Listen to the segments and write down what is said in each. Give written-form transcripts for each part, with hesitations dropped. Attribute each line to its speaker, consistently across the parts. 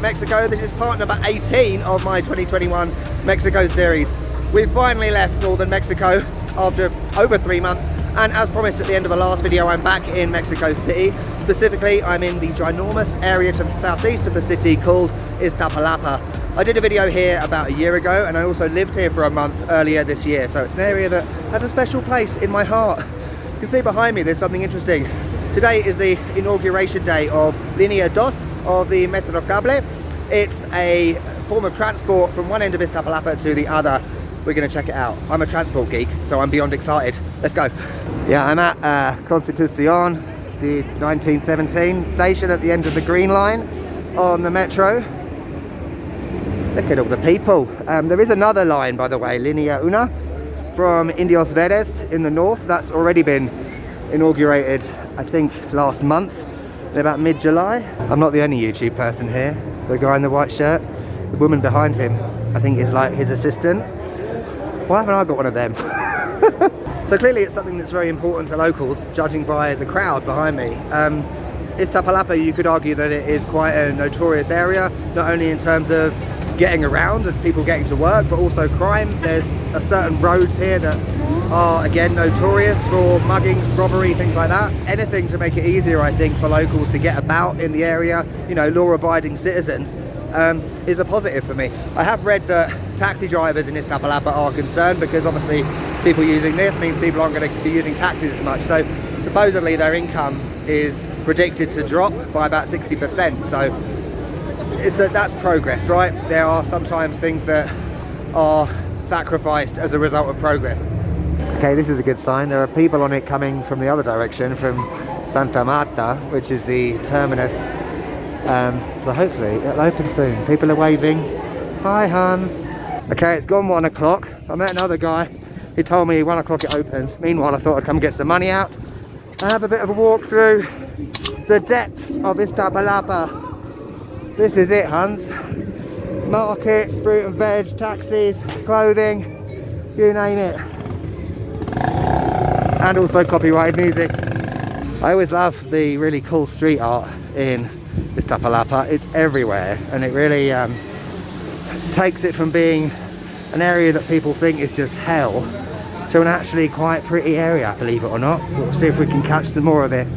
Speaker 1: Mexico. This is part number 18 of my 2021 Mexico series. We've finally left northern Mexico after over 3 months, and as promised at the end of the last video, I'm back in Mexico City. Specifically, I'm in the ginormous area to the southeast of the city called Iztapalapa. I did a video here about a year ago, and I also lived here for a month earlier this year, so it's an area that has a special place in my heart. You can see behind me there's something interesting. Today is the inauguration day of Línea 2 of the Metrocable. It's a form of transport from one end of Iztapalapa to the other. We're going to check it out. I'm a transport geek, so I'm beyond excited. Let's go. Yeah, I'm at Constitucion, the 1917 station at the end of the Green Line on the metro. Look at all the people. There is another line, by the way, Línea 1, from Indios Verdes in the north. That's already been inaugurated, I think, last month, in about mid-July. I'm not the only YouTube person here. The guy in the white shirt, the woman behind him, I think is like his assistant. Why haven't I got one of them? So clearly it's something that's very important to locals, judging by the crowd behind me. Iztapalapa, you could argue that it is quite a notorious area, not only in terms of getting around and people getting to work, but also crime. There's a certain roads here that are, again, notorious for muggings, robbery, things like that. Anything to make it easier, I think, for locals to get about in the area, you know, law-abiding citizens, is a positive for me. I have read that taxi drivers in Iztapalapa are concerned because obviously people using this means people aren't going to be using taxis as much. So supposedly their income is predicted to drop by about 60%. So that's progress, right? There are sometimes things that are sacrificed as a result of progress. Okay, this is a good sign. There are people on it coming from the other direction, from Santa Marta, which is the terminus. So hopefully it'll open soon. People are waving. Hi, Hans. Okay, it's gone 1 o'clock. I met another guy. He told me 1 o'clock it opens. Meanwhile, I thought I'd come get some money out and have a bit of a walk through the depths of Iztapalapa. This is it, Hans. Market, fruit and veg, taxis, clothing, you name it. And also copyrighted music. I always love the really cool street art in Iztapalapa. It's everywhere, and it really takes it from being an area that people think is just hell to an actually quite pretty area, believe it or not. We'll see if we can catch some more of it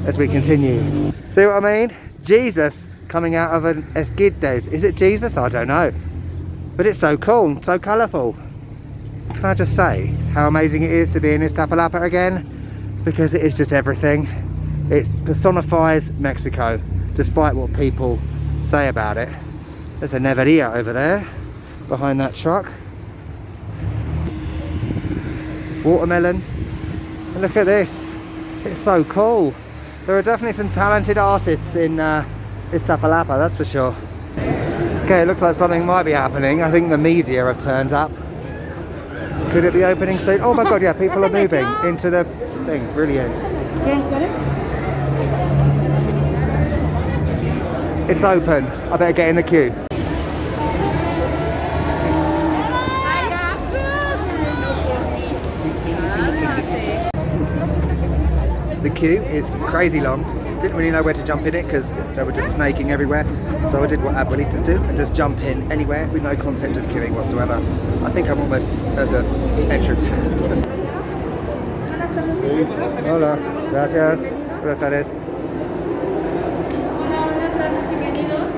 Speaker 1: as we continue. See what I mean? Jesus coming out of an Esquites. Is it Jesus? I don't know. But it's so cool, so colourful. Can I just say how amazing it is to be in Iztapalapa again? Because it is just everything. It personifies Mexico, despite what people say about it. There's a Neveria over there, behind that truck. Watermelon. And look at this. It's so cool. There are definitely some talented artists in Iztapalapa, that's for sure. Okay, it looks like something might be happening. I think the media have turned up. Could it be opening soon? Oh my god, yeah, people are moving into the thing. Brilliant. It's open. I better get in the queue. The queue is crazy long. Didn't really know where to jump in it because they were just snaking everywhere. So I did what abuelitas do and just jump in anywhere with no concept of queuing whatsoever. I think I'm almost at the entrance. Hola, gracias. Buenas tardes.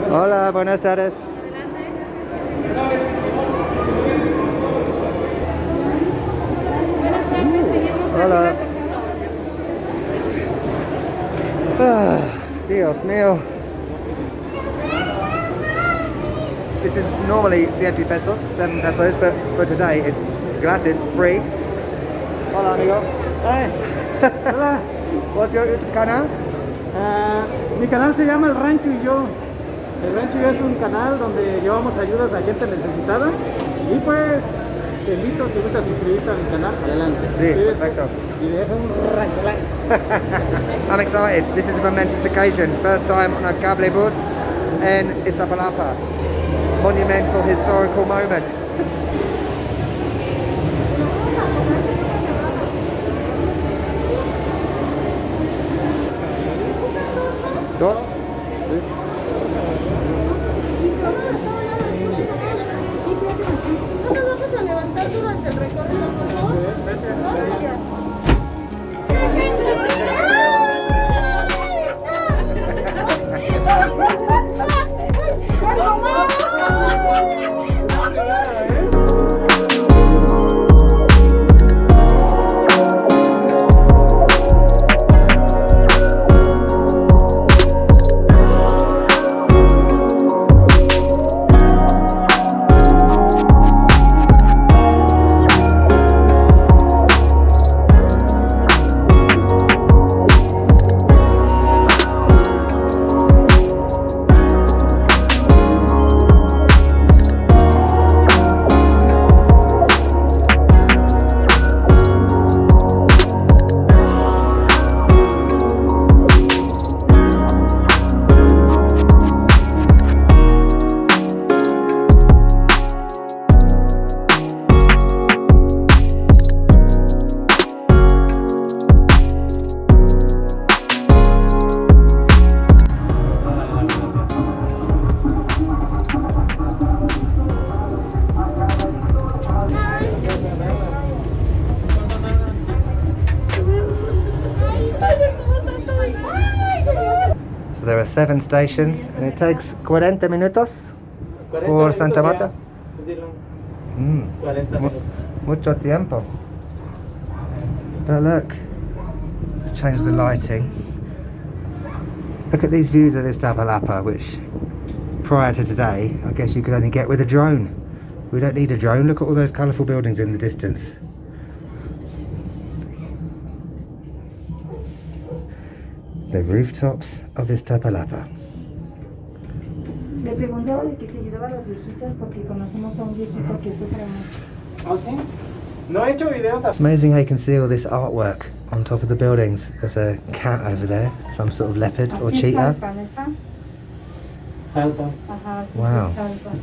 Speaker 1: Hola, buenas tardes. Hola. Dios mío. This is normally 70 pesos, 7 pesos, but for today it's gratis, free. Hola, amigo.
Speaker 2: Hey. Hola.
Speaker 1: What's your canal?
Speaker 2: Mi canal se llama El Rancho y Yo. El Rancho y Yo es un canal donde llevamos ayudas a gente necesitada. Y pues te invito, si gustas suscribirte a mi canal, adelante.
Speaker 1: Sí, perfecto.
Speaker 2: Y deja un rancho like.
Speaker 1: I'm excited. This is a momentous occasion. First time on a cable bus in Iztapalapa. Monumental, historical moment. ¿Dos? Sí. are 7 stations and it takes 40 minutos por Santa Marta. Mucho tiempo. But look, let's change the lighting. Look at these views of Iztapalapa, which prior to today, I guess you could only get with a drone. We don't need a drone. Look at all those colourful buildings in the distance. The rooftops of Iztapalapa.
Speaker 3: Le preguntaba de que se ayudaba a las viejitas porque conocemos a un viejito que sufre mucho.
Speaker 2: ¿Oh, sí? No he hecho videos.
Speaker 1: It's amazing how you can see all this artwork on top of the buildings. There's a cat over there, some sort of leopard or
Speaker 3: Aquí
Speaker 1: cheetah.
Speaker 3: está el pan,
Speaker 2: Alta.
Speaker 3: ajá, sí,
Speaker 1: Wow.
Speaker 3: está el pan.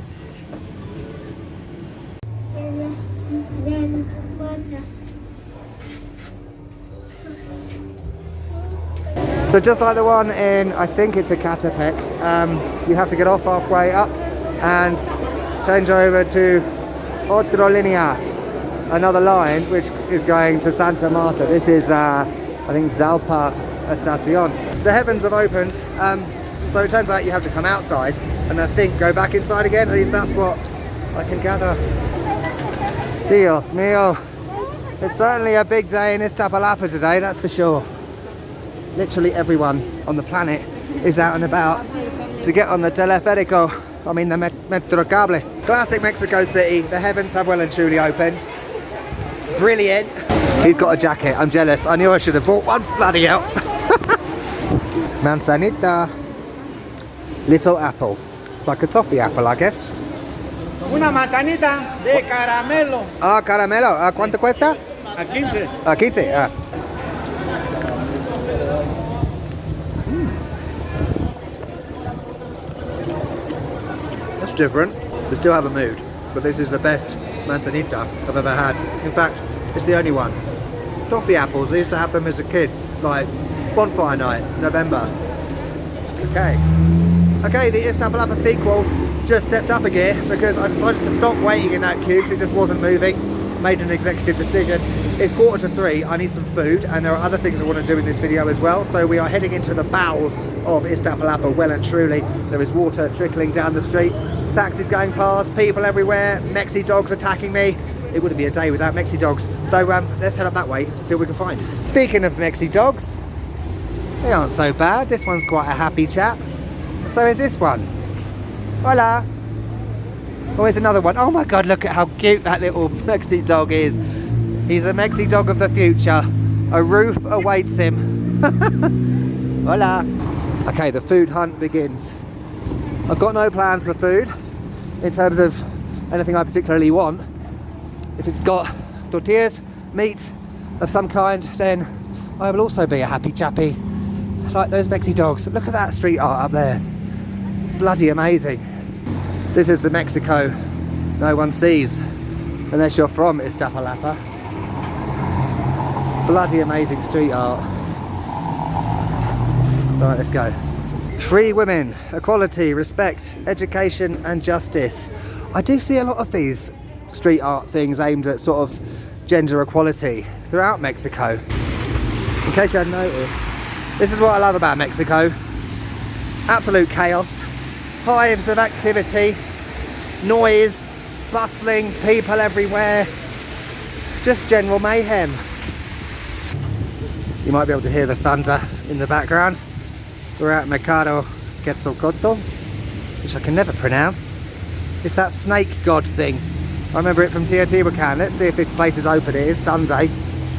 Speaker 1: So just like the one in, I think it's a Catapec, you have to get off halfway up and change over to Otro Linea, another line which is going to Santa Marta. This is, I think, Zalpa Estacion. The heavens have opened, so it turns out you have to come outside and I think go back inside again. At least that's what I can gather. Dios mío. It's certainly a big day in Iztapalapa today, that's for sure. Literally everyone on the planet is out and about to get on the teleférico, I mean the metro cable. Classic Mexico City, the heavens have well and truly opened. Brilliant. He's got a jacket, I'm jealous. I knew I should have bought one, bloody hell. Manzanita. Little apple. It's like a toffee apple, I guess.
Speaker 2: Una manzanita de caramelo.
Speaker 1: Ah, caramelo. ¿Cuánto cuesta?
Speaker 2: A 15.
Speaker 1: 15. Ah. That's different. They still have a mood, but this is the best manzanita I've ever had. In fact, it's the only one. Toffee apples, I used to have them as a kid, like bonfire night, November. Okay. Okay, the Iztapalapa sequel just stepped up a gear because I decided to stop waiting in that queue because it just wasn't moving. Made an executive decision. It's 2:45, I need some food and there are other things I want to do in this video as well. So we are heading into the bowels of Iztapalapa well and truly. There is water trickling down the street, taxis going past, people everywhere, Mexi dogs attacking me. It wouldn't be a day without Mexi dogs. So let's head up that way, see what we can find. Speaking of Mexi dogs, they aren't so bad. This one's quite a happy chap. So is this one. Hola. Oh, here's another one. Oh my God, look at how cute that little Mexi dog is. He's a Mexi dog of the future. A roof awaits him. Hola. Okay, the food hunt begins. I've got no plans for food in terms of anything I particularly want. If it's got tortillas, meat of some kind, then I will also be a happy chappy. Like those Mexi dogs. Look at that street art up there. It's bloody amazing. This is the Mexico no one sees unless you're from Iztapalapa. Bloody amazing street art. Right, let's go. Free women, equality, respect, education and justice. I do see a lot of these street art things aimed at sort of gender equality throughout Mexico. In case you hadn't noticed, this is what I love about Mexico. Absolute chaos, hives of activity, noise, bustling, people everywhere, just general mayhem. You might be able to hear the thunder in the background. We're at Mercado Quetzalcoatl, which I can never pronounce. It's that snake god thing. I remember it from Teotihuacan. Let's see if this place is open. It is Sunday,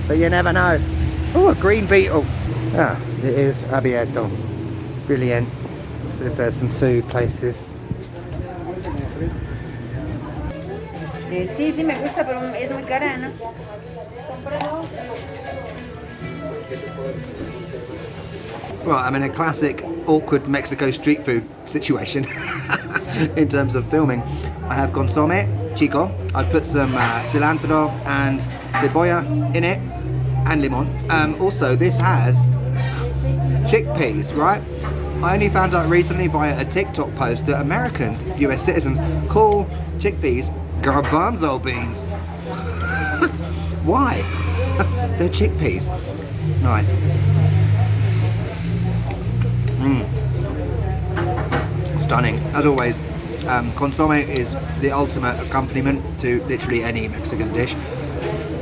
Speaker 1: but you never know. Oh, a green beetle. Ah, it is abierto. Brilliant. Let's see if there's some food places.
Speaker 3: Sí, sí me gusta, pero es muy cara, ¿no?
Speaker 1: Right, I'm in a classic awkward Mexico street food situation in terms of filming. I have consomé chico. I've put some cilantro and cebolla in it and limon. Also, this has chickpeas, right? I only found out recently via a TikTok post that Americans, US citizens, call chickpeas garbanzo beans. Why? They're chickpeas. Nice. stunning. As always, consomme is the ultimate accompaniment to literally any Mexican dish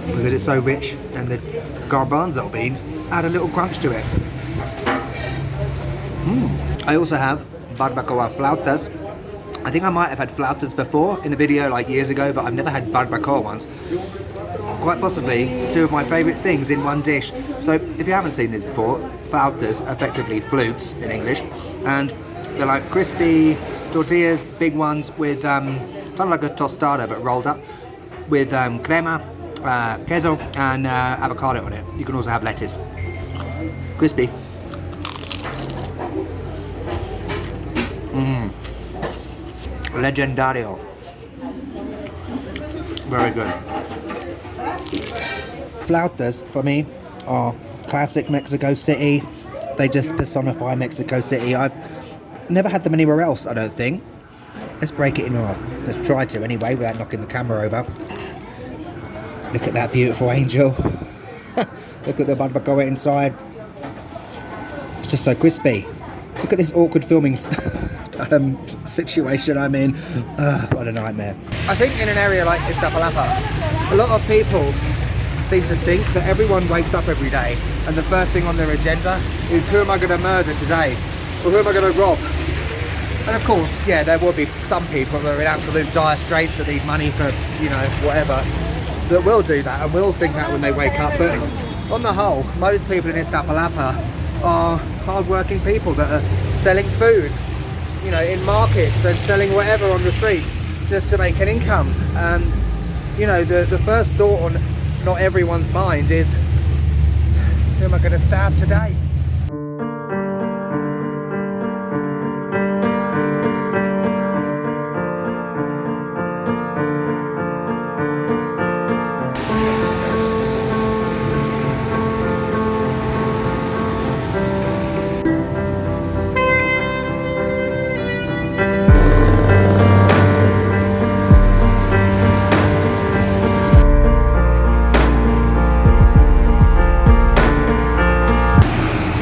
Speaker 1: because it's so rich, and the garbanzo beans add a little crunch to it. I also have barbacoa flautas. I think I might have had flautas before in a video like years ago, but I've never had barbacoa ones. Quite possibly two of my favourite things in one dish. So if you haven't seen this before, flautas, effectively flutes in English, and they're like crispy tortillas, big ones with kind of like a tostada but rolled up with crema, queso and avocado on it. You can also have lettuce. Crispy. Legendario. Very good. Flautas for me are classic Mexico City. They just personify Mexico City. I've never had them anywhere else, I don't think. Let's break it in half. Let's try to anyway without knocking the camera over. Look at that beautiful angel. Look at the barbacoa inside. It's just so crispy. Look at this awkward filming situation I'm in. What a nightmare. I think in an area like Iztapalapa, a lot of people seem to think that everyone wakes up every day and the first thing on their agenda is who am I going to murder today, or who am I going to rob? And of course, yeah, there will be some people that are in absolute dire straits that need money for, you know, whatever, that will do that and will think that when they wake up. But on the whole, most people in Iztapalapa are hard-working people that are selling food, you know, in markets and selling whatever on the street just to make an income. You know, the first thought on not everyone's mind is, who am I going to stab today?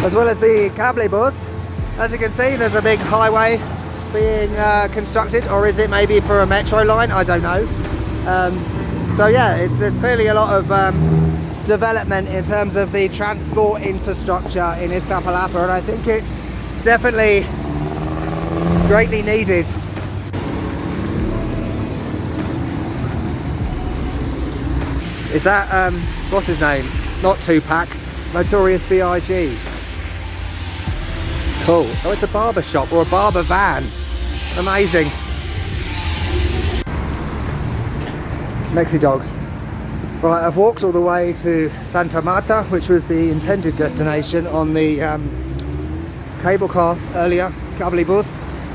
Speaker 1: As well as the cable bus. As you can see, there's a big highway being constructed, or is it maybe for a metro line? I don't know. So yeah, there's clearly a lot of development in terms of the transport infrastructure in Iztapalapa, and I think it's definitely greatly needed. Is that, what's his name? Not Tupac, Notorious B.I.G. Cool. Oh, it's a barber shop or a barber van. Amazing. Mexi dog. Right, I've walked all the way to Santa Marta, which was the intended destination on the cable car earlier, cable bus.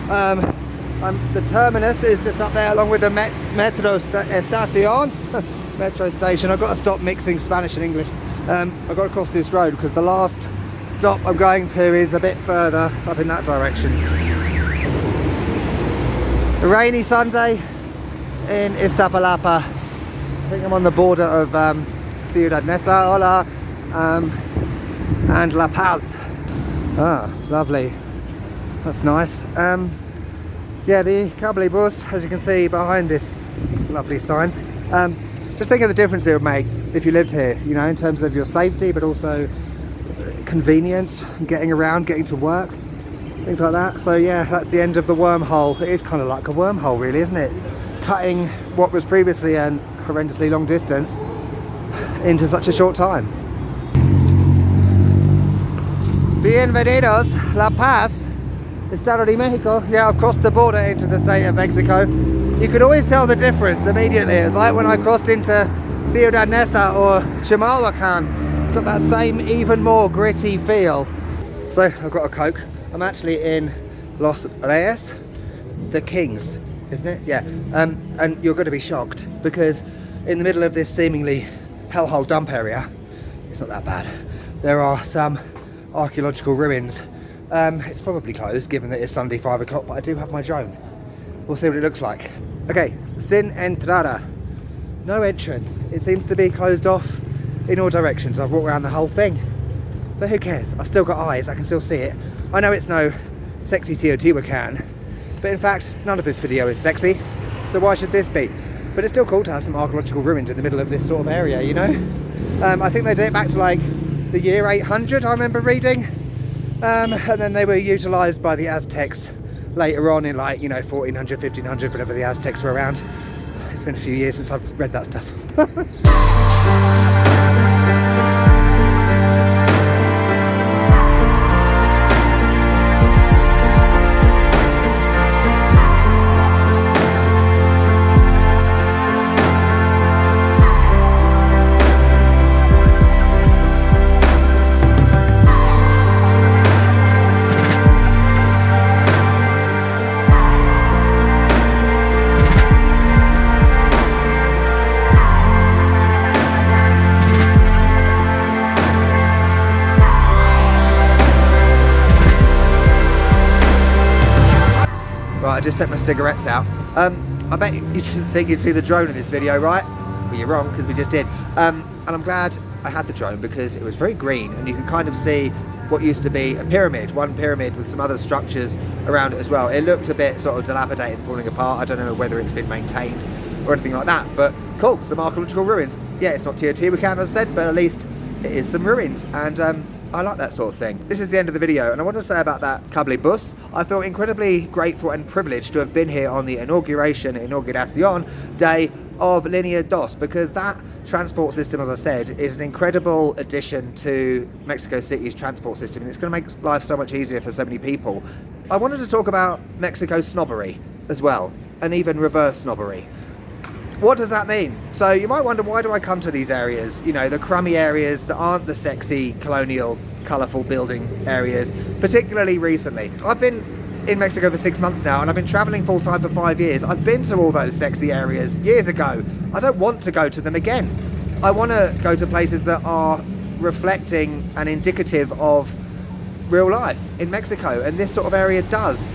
Speaker 1: The terminus is just up there along with the metro estación. Metro station. I've got to stop mixing Spanish and English. I've got to cross this road because the last stop I'm going to is a bit further up in that direction. A rainy Sunday in Iztapalapa. I think I'm on the border of Ciudad Neza, hola, and La Paz. Ah, lovely. That's nice. Yeah, the cable bus, as you can see behind this lovely sign. Just think of the difference it would make if you lived here, you know, in terms of your safety, but also convenience, getting around, getting to work, things like that. So yeah, that's the end of the wormhole. It is kind of like a wormhole really, isn't it? Cutting what was previously a horrendously long distance into such a short time. Bienvenidos, La Paz, Estado de Mexico. Yeah, I've crossed the border into the state of Mexico. You could always tell the difference immediately. It's like when I crossed into Ciudad Neza or Chimalhuacan. Got that same, even more gritty feel. So I've got a Coke. I'm actually in Los Reyes, the Kings, isn't it? Yeah. And you're going to be shocked because in the middle of this seemingly hellhole dump area, it's not that bad. There are some archaeological ruins. It's probably closed given that it's Sunday 5 o'clock, but I do have my drone. We'll see what it looks like. Okay, sin entrada. No entrance. It seems to be closed off in all directions. I've walked around the whole thing, but who cares? I've still got eyes, I can still see it. I know it's no sexy Teotihuacan, But in fact, none of this video is sexy, so why should this be? But it's still cool to have some archaeological ruins in the middle of this sort of area, you know? I think they date back to like the year 800, I remember reading. And then they were utilised by the Aztecs later on in like, you know, 1400, 1500, whenever the Aztecs were around. It's been a few years since I've read that stuff. I just took my cigarettes out. I bet you didn't think you'd see the drone in this video, right? Well, you're wrong, because we just did. And I'm glad I had the drone because it was very green and you can kind of see what used to be a pyramid, one pyramid with some other structures around it as well. It looked a bit sort of dilapidated, falling apart. I don't know whether it's been maintained or anything like that, but cool, some archaeological ruins. Yeah, it's not Teotihuacan, as I said, but at least it is some ruins, and I like that sort of thing. This is the end of the video, and I want to say about that Cable bus, I feel incredibly grateful and privileged to have been here on the inauguración day of Línea 2, because that transport system, as I said, is an incredible addition to Mexico City's transport system, and it's going to make life so much easier for so many people. I wanted to talk about Mexico's snobbery as well, and even reverse snobbery. What does that mean? So you might wonder, why do I come to these areas? You know, the crummy areas that aren't the sexy, colonial, colourful building areas, particularly recently. I've been in Mexico for 6 months now, and I've been travelling full time for 5 years. I've been to all those sexy areas years ago. I don't want to go to them again. I want to go to places that are reflecting and indicative of real life in Mexico, and this sort of area does.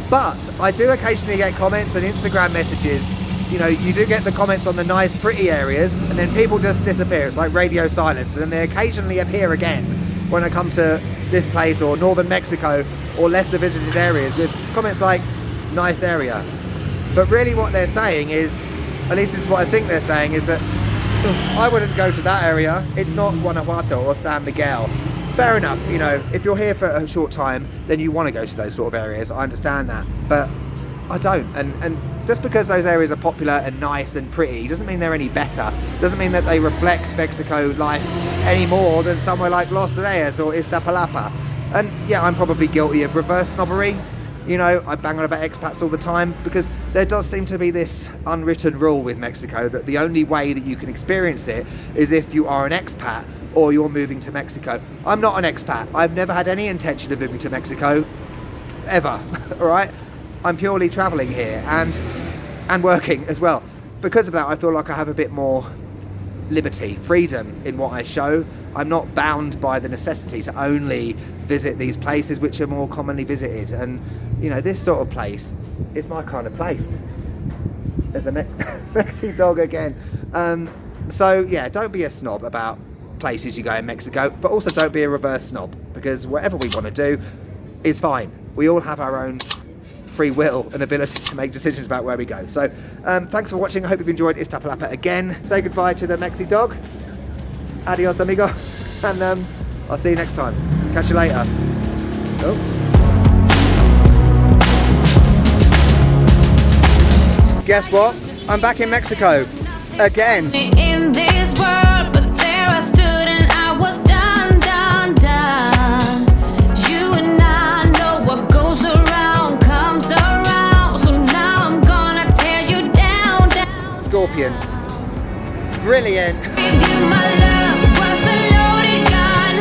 Speaker 1: But I do occasionally get comments and Instagram messages. You know, you do get the comments on the nice, pretty areas, and then people just disappear. It's like radio silence, and then they occasionally appear again when I come to this place or northern Mexico or lesser visited areas with comments like, nice area. But really what they're saying is, at least this is what I think they're saying, is that I wouldn't go to that area. It's not Guanajuato or San Miguel. Fair enough, you know, if you're here for a short time, then you want to go to those sort of areas. I understand that, but I don't. And just because those areas are popular and nice and pretty doesn't mean they're any better. Doesn't mean that they reflect Mexico life any more than somewhere like Los Reyes or Iztapalapa. And yeah, I'm probably guilty of reverse snobbery. You know, I bang on about expats all the time because there does seem to be this unwritten rule with Mexico that the only way that you can experience it is if you are an expat or you're moving to Mexico. I'm not an expat. I've never had any intention of moving to Mexico, ever, all right? I'm purely traveling here and working as well. Because of that, I feel like I have a bit more liberty, freedom in what I show. I'm not bound by the necessity to only visit these places which are more commonly visited. And, you know, this sort of place is my kind of place. There's a Mexi dog again. So, yeah, don't be a snob about places you go in Mexico, but also don't be a reverse snob, because whatever we want to do is fine. We all have our own free will and ability to make decisions about where we go. So thanks for watching. I hope you've enjoyed Iztapalapa again. Say goodbye to the Mexi dog. Adios, amigo. And I'll see you next time. Catch you later. Oh. Guess what? I'm back in Mexico again.
Speaker 4: In this world, but there I stood and I was done, done, done. You and I know what goes around comes around, so now I'm gonna tear you down, down.
Speaker 1: Scorpions. Brilliant.
Speaker 4: With you, my love was a loaded gun,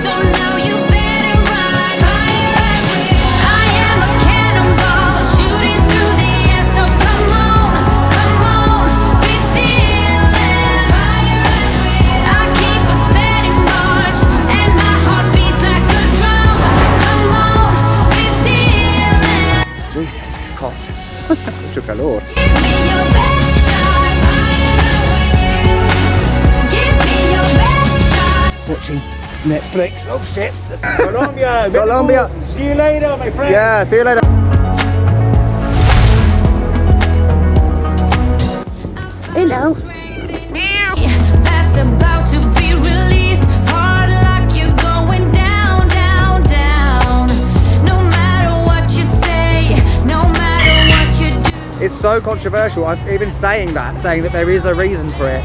Speaker 4: so now you better run. Fire at will. I am a cannonball shooting through the air, so come on, be still. And fire at will. I keep a steady march, and my heart beats like a drum. Come on, be still. And
Speaker 1: Jesus, it's hot. Mucho calor.
Speaker 4: give me your best shot. Fire at will. Give me your best shot.
Speaker 1: Watching Netflix. Oh shit.
Speaker 2: Colombia.
Speaker 1: Colombia.
Speaker 2: See you later, my friend.
Speaker 1: Yeah, see you later. controversial. I'm even saying that there is a reason for it.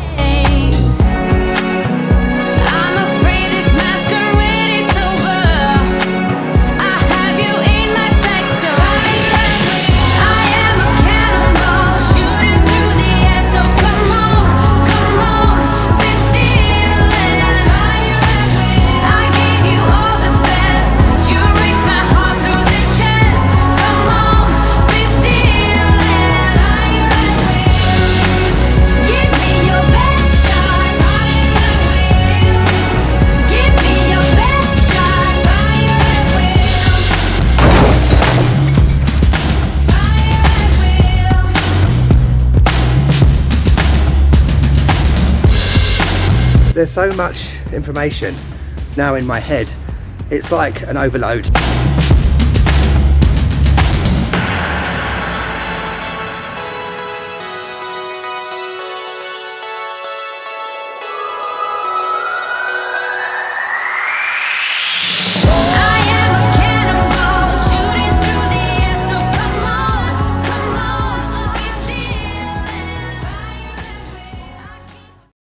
Speaker 4: I'm afraid this masquerade is over. I have you in my sights, so I am a cannonball shooting through the air. So come on, be still and fire at will. I gave you all the best. You ripped my heart through the chest. Come on, be still and fire at will. Give me your best shot, fire at will. Give me your best shot, fire at will. Fire at will.
Speaker 1: There's so much information now in my head. It's like an overload.